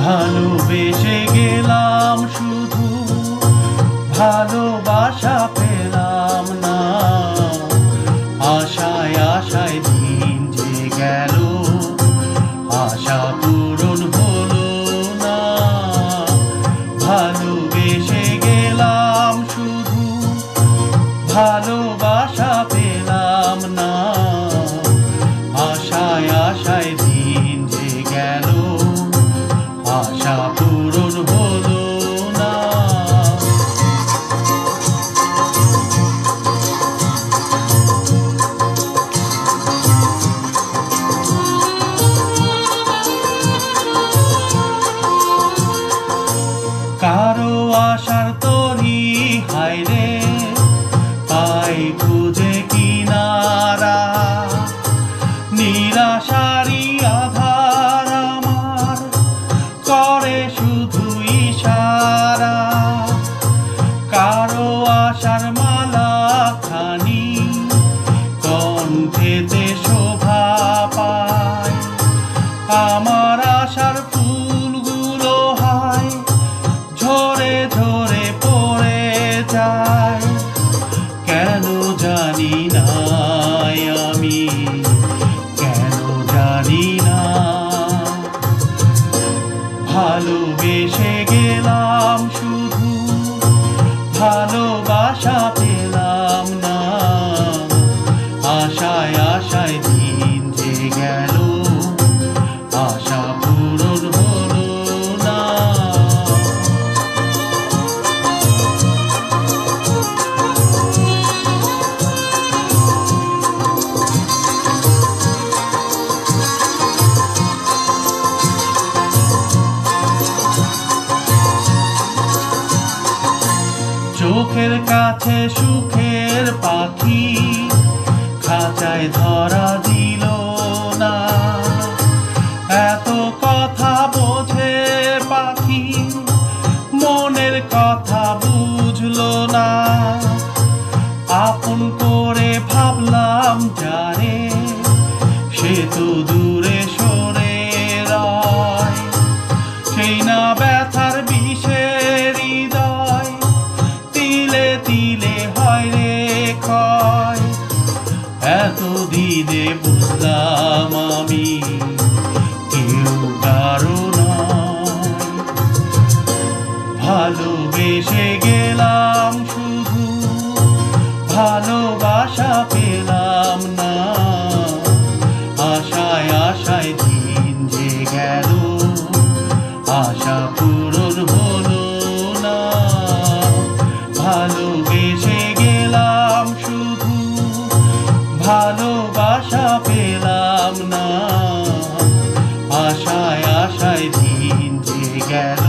ভালোবেসে গেলাম শুধু, ভালোবাসা পেলাম না। আশায় আশায় দিন যে গেল, আশা পূরণ হলো না। ভালোবেসে গেলাম শুধু, ভালোবাসা পেলাম না। আশায় আশায় দিন যে গেল, আশা পূরণ হলো না। কারো আশার তরি হায়রে, পাই খুঁজে কিনারা। নিরাশারি আধার আমার করে শুধু ইশারা। কারো আশার মালা খানি কণ্ঠেতে শোভা পায়। আমার আশার ফুলগুলো হয় ঝরে ঝরে পড়ে যায়। কেন জানি না আমি, কেন জানি না। ভালোবেসে গেলাম শুধু, ভালোবাসা পেলাম না। আশায় আশায় দিন যে গেল, আশা পূরণ হলো না। চোখের কাছে সুখের পাখি খাঁচায় ধরা দিল না। এত কথা বোঝে পাখি, মনের কথা বুঝলো না। আপন করে ভাবলাম যারে, সে তো দূরে সরে রয়। সেই না ব্যথার বিষের হৃদয়, তিলে তিলে হয় রে ক্ষয়। এতদিনে বুঝলাম আমি, কেউ কারো নয়। ভালোবেসে গেলাম শুধু, ভালোবাসা পেলাম না। আশায় আশায় দিন যে গেল, আশা পূরণ হলো না। ভালোবেসে গেলাম শুধু, ভালোবাসা পেলাম না। আশায় আশায় দিন যে গেল,